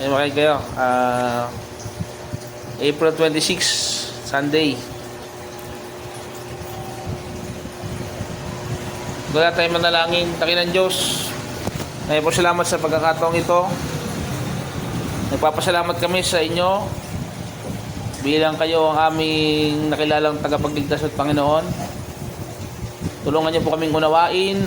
May makinig kayo. April 26, Sunday. Wala tayong manalangin. Takinan Diyos. Ngayon po salamat sa pagkakataong ito. Nagpapasalamat kami sa inyo bilang kayo ang aming nakilalang tagapagligtas at Panginoon. Tulungan niyo po kaming unawain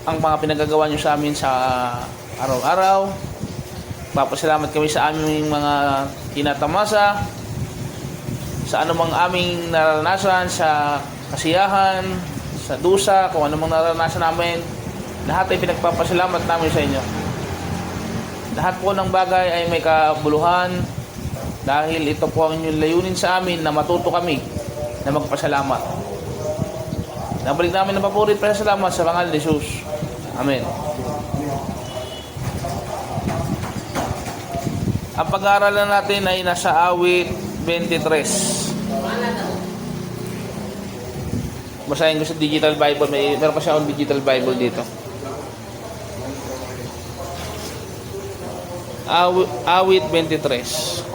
ang mga pinagagawa niyo sa amin sa araw-araw. Papasalamat kami sa aming mga tinatamasa, sa anumang aming naranasan, sa kasiyahan, sa dusa, kung anumang naranasan namin. Lahat ay pinagpapasalamat namin sa inyo. Lahat po ng bagay ay may kabuluhan dahil ito po ang inyong layunin sa amin na matuto kami na magpasalamat. Nabalik namin ng papurit para salamat sa pangalan ni Jesus. Amen. Ang pag-aaralan natin ay nasa awit 23. Basahin ko sa Digital Bible. Meron pa siya akong Digital Bible dito. Awit 23.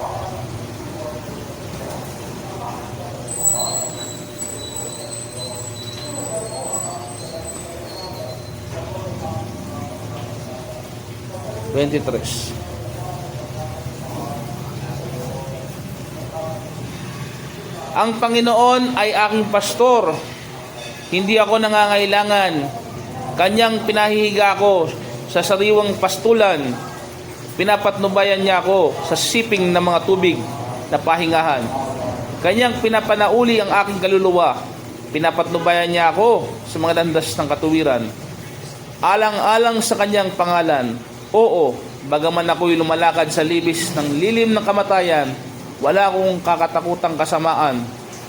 Ang Panginoon ay aking pastor, hindi ako nangangailangan. Kanyang pinahihiga ako sa sariwang pastulan. Pinapatnubayan niya ako sa siping ng mga tubig na pahingahan. Kanyang pinapanauli ang aking kaluluwa. Pinapatnubayan niya ako sa mga landas ng katuwiran. Alang-alang sa kanyang pangalan. Oo, bagaman ako'y lumalakad sa libis ng lilim ng kamatayan, wala akong kakatakutang kasamaan,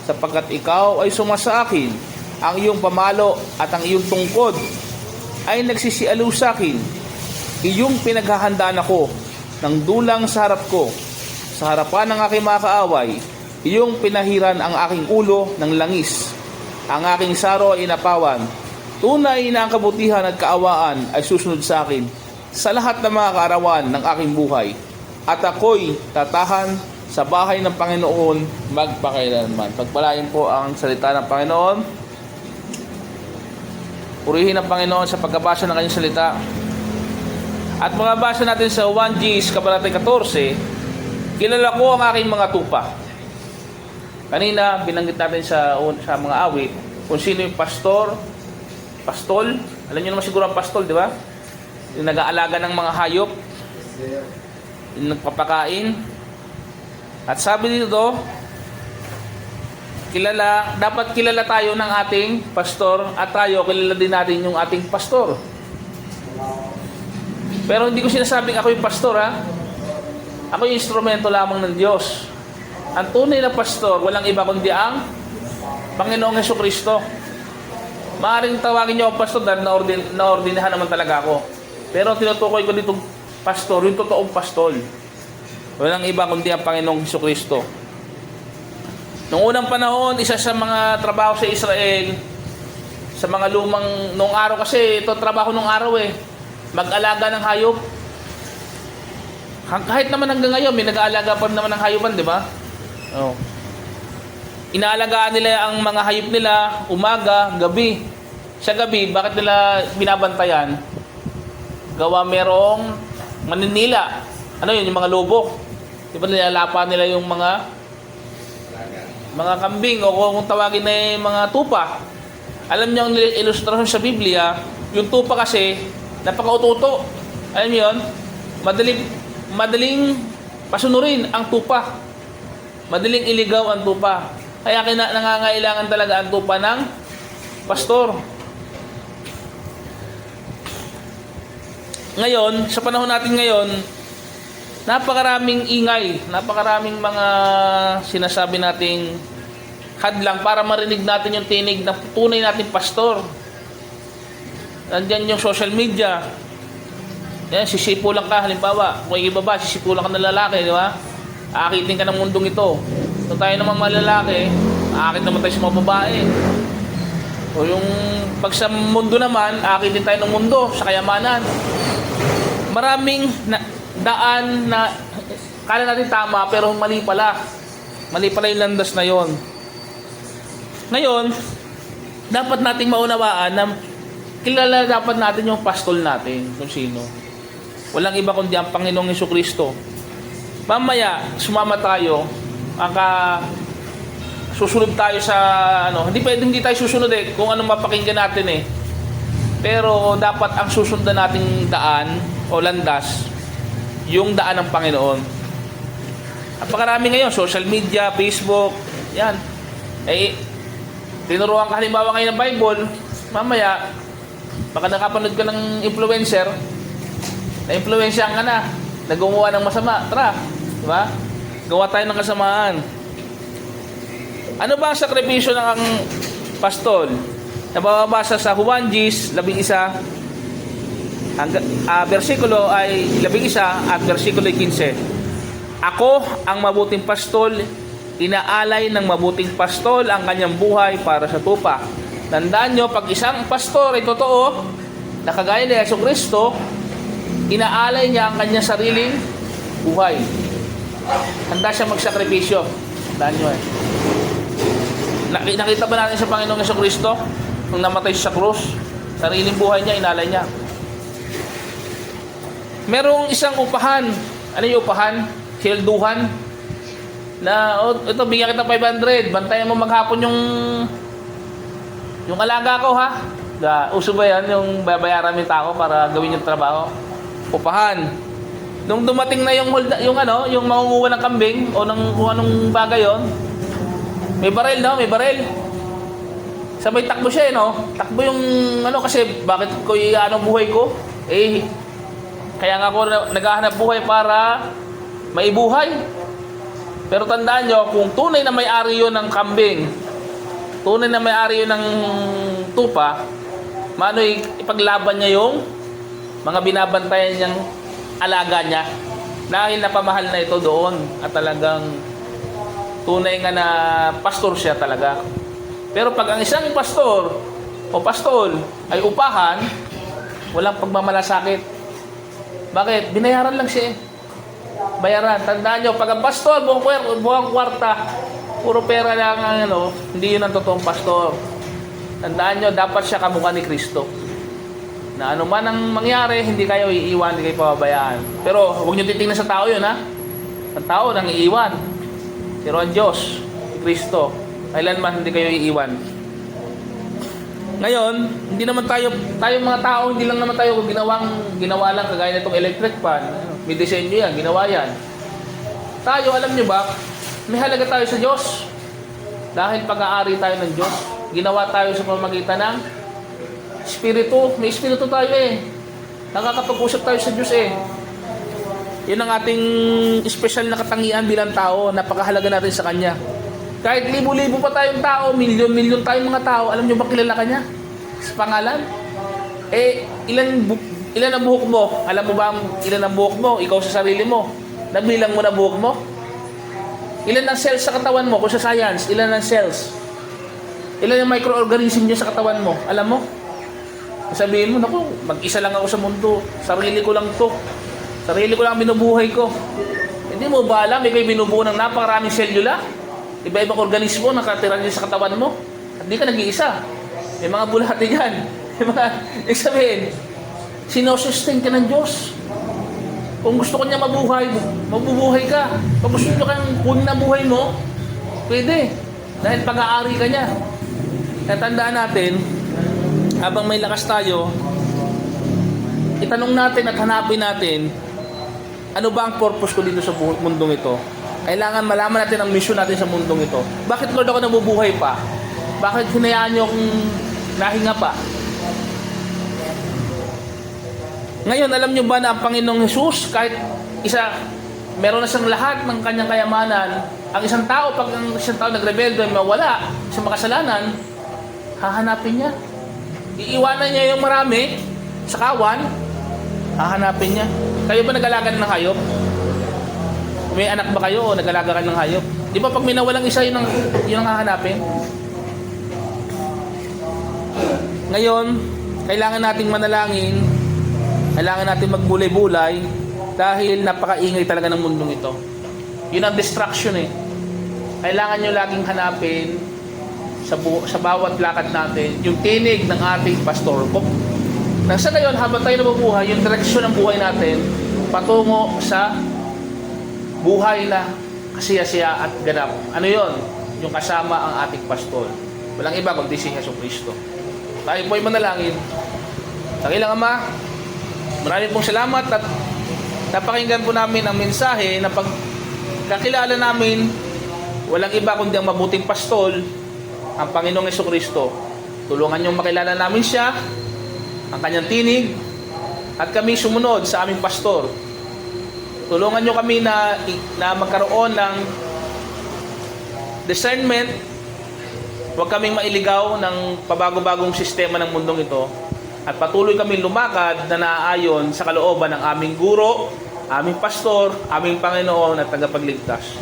sapagkat ikaw ay sumasa akin. Ang iyong pamalo at ang iyong tungkod ay nagsisialo sa akin. Iyong pinaghahandaan ako ng dulang sa harap ko, sa harapan ng aking mga kaaway. Iyong pinahiran ang aking ulo ng langis. Ang aking saro ay inapawan. Tunay na ang kabutihan at kaawaan ay susunod sa akin sa lahat ng mga kaarawan ng aking buhay. At ako'y tatahan sa bahay ng Panginoon magpakailanman. Pagpalain po ang salita ng Panginoon. Purihin ang Panginoon sa pagkabasa ng kanyang salita. At mababasa natin sa 1 Gs, Kabanata 14, kilala ko ang aking mga tupa. Kanina, binanggit natin sa mga awit kung sino yung pastor, pastol. Alam niyo naman siguro ang pastol, di ba? Yung nag-aalaga ng mga hayop, yung nagpapakain. At sabi dito, dapat kilala tayo ng ating pastor at tayo kilala din natin yung ating pastor. Pero hindi ko sinasabing ako yung pastor, ha? Ako yung instrumento lamang ng Diyos. Ang tunay na pastor, walang iba kundi ang Panginoong Jesucristo. Maaaring tawagin niyo ang pastor dahil naordinahan naman talaga ako. Pero tinutukoy ko dito pastor, yung totoong pastol. Walang iba kundi ang Panginoong Jesucristo. Noong unang panahon, isa sa mga trabaho sa Israel, sa mga noong araw kasi, ito trabaho noong araw mag-alaga ng hayop. Kahit naman hanggang ngayon, may nag-aalaga pa naman ng hayopan, di ba? Oh. Inaalagaan nila ang mga hayop nila, umaga, gabi. Sa gabi, bakit nila binabantayan? Gawa merong maninila. Ano yun, yung mga lobo. Di ba nilalapa nila yung mga kambing o kung tawagin na yung mga tupa. Alam niyo ang ilustrasyon sa Biblia, yung tupa kasi napaka-ututo. Alam niyo yun? Madaling pasunurin ang tupa. Madaling iligaw ang tupa. Kaya nangangailangan talaga ang tupa ng pastor. Ngayon, sa panahon natin ngayon, napakaraming ingay, napakaraming mga sinasabi nating hadlang para marinig natin yung tinig ng tunay nating pastor. Nandiyan yung social media. Yan, sisipulan ka, halimbawa, kung ibaba, sisipulan ka ng lalaki, di ba? Aakitin ka ng mundong ito. So tayo naman mga lalaki, aakit naman tayo sa mga babae. O yung pag sa mundo naman, aakitin tayo ng mundo, sa kayamanan. Maraming daan na kala natin tama pero mali pala. Mali pala yung landas na yon. Ngayon, dapat nating maunawaan na kilala dapat natin yung pastol natin kung sino. Walang iba kundi ang Panginoong Jesucristo. Mamaya, sumama tayo, susunod tayo sa hindi pwedeng hindi tayo susunod kung anong mapakinggan natin Pero dapat ang susundan nating daan o landas, yung daan ng Panginoon. Napakarami ngayon, social media, Facebook, yan. Tinuruan ka halimbawa ngayon ng Bible, mamaya, baka nakapanood ka ng influencer, na-influensyahan ka na, nag-gumawa ng masama, tara, di ba? Gawa tayo ng kasamaan. Ano ba ang sakripisyo ng ang pastol? Nababasa sa Juan 11, versikulo ay 11 at versikulo 15. Ako ang mabuting pastol, inaalay ng mabuting pastol ang kanyang buhay para sa tupa. Tandaan nyo, pag isang pastor ay totoo, na kagaya ni Jesucristo, inaalay niya ang kanyang sariling buhay. Handa siya magsakripisyo. Tandaan nyo Nakita ba natin sa Panginoong Jesucristo nung namatay siya sa krus? Sariling buhay niya, inalay niya. Merong isang upahan. Ano yung upahan? Hilduhan. Na, ito, bigyan kita 500. Bantayan mo maghapon yung alaga ko, ha? Uso ba yan? Yung babayaran mo yung tao para gawin yung trabaho? Upahan. Nung dumating na yung mangunguha ng kambing o ng kung anong bagay yon, may baril, no? May baril. Sabay takbo siya, no? Takbo yung, kasi bakit ko ang buhay ko? Kaya nga ako naghahanap buhay para maibuhay. Pero tandaan nyo, kung tunay na may-ari yun ng kambing, tunay na may-ari yun ng tupa, ipaglaban niya yung mga binabantayan niyang alaga niya. Dahil napamahal na ito doon at talagang tunay nga na pastor siya talaga. Pero pag ang isang pastor o pastol ay upahan, walang pagmamalasakit. Bakit? Binayaran lang siya Bayaran. Tandaan nyo, pag ang pastor, buong kwarta, puro pera lang hindi yun ang totoong pastor. Tandaan nyo, dapat siya kamukha ni Kristo. Na ano man ang mangyari, hindi kayo iiwan, hindi kayo pababayaan. Pero huwag nyo titingnan sa tao yun, ha? Ang tao nang iiwan. Pero ang Diyos, Kristo, kailanman hindi kayo iiwan. Ngayon, hindi naman tayo mga tao, hindi lang naman tayo ginawa lang kagaya nitong electric fan. May disenyo yan, ginawa yan. Tayo, alam nyo ba, may halaga tayo sa Diyos. Dahil pag-aari tayo ng Diyos, ginawa tayo sa pamamagitan ng Espiritu. May Espiritu tayo Nakakapag-usap tayo sa Diyos Yun ang ating special na katangian bilang tao, napakahalaga natin sa Kanya. Kahit libo-libo pa tayong tao, milyon-milyon tayong mga tao, alam nyo ba kilala ka niya? Sa pangalan? Ilan ang buhok mo? Alam mo ba ilan ang buhok mo? Ikaw sa sarili mo. Nabilang mo na buhok mo? Ilan ang cells sa katawan mo? Kung sa science, ilan ang cells? Ilan ang microorganism niya sa katawan mo? Alam mo? Sabihin mo, naku, mag-isa lang ako sa mundo. Sarili ko lang to. Sarili ko lang binubuhay ko. Hindi mo ba alam, may binubuo ng napakaraming selula? Iba-ibang organismo nakatira niya sa katawan mo. At di ka nag-iisa. May mga bulati yan. May sabihin, sinusustain ka ng Diyos. Kung gusto ko niya mabuhay, mabubuhay ka. Kung gusto niya kang kunin ang buhay mo, pwede. Dahil pag-aari ka niya. Kaya tandaan natin, habang may lakas tayo, itanong natin at hanapin natin, ano ba ang purpose ko dito sa mundong ito? Kailangan malaman natin ang mission natin sa mundong ito. Bakit Lord ako nabubuhay pa? Bakit hinayaan niyo akong nahinga pa? Ngayon, alam niyo ba na ang Panginoong Jesus, kahit meron na siyang lahat ng kanyang kayamanan, ang isang tao, pag ang isang tao nagrebelde, mawala sa makasalanan, hahanapin niya. Iiwanan niya yung marami sa kawan, hahanapin niya. Kayo ba nag-alaga ng hayop? May anak ba kayo o nag-alaga ka ng hayop? Di ba pag may nawalang isa, yun ang hahanapin? Ngayon, kailangan nating manalangin, kailangan natin magbulay-bulay, Dahil napakaingay talaga ng mundong ito. Yun ang distraction eh. Kailangan nyo laging hanapin sa bawat lakad natin yung tinig ng ating pastor. Nang sa gayon, habang tayo nabubuhay, yung direksyon ng buhay natin patungo sa buhay na kasiyasiya at ganap. Ano yon? Yung kasama ang ating pastor. Walang iba kundi si Jesucristo. Tayo po'y manalangin. Dakilang Ama, maraming pong salamat at napakinggan po namin ang mensahe na pagkakilala namin walang iba kundi ang mabuting pastol, ang Panginoong Jesucristo. Tulungan niyong makilala namin siya, ang kanyang tinig, at kami sumunod sa aming pastor. Tulungan niyo kami na magkaroon ng discernment. Huwag kaming mailigaw ng pabago-bagong sistema ng mundong ito. At patuloy kami lumakad na naaayon sa kalooban ng aming guro, aming pastor, aming Panginoon at tagapagligtas.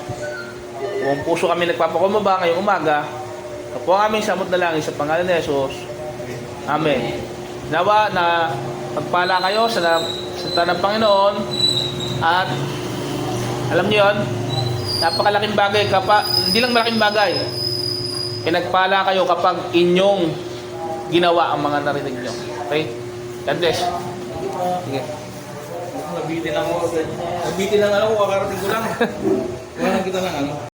Buong puso kami nagpapakumbaba ngayong umaga. Ito po ang aming samot na langit sa pangalan ni Jesus. Amen. Nawa na pagpala kayo sa salita ng Panginoon at alam niyo yon, napakalaking bagay hindi lang malaking bagay. Pinagpala kayo kapag inyong ginawa ang mga narinig niyo. Okay? God bless. Sige. Nabitin ako. Nabitin lang ako, kakarating ko lang. Wala kita ng ano.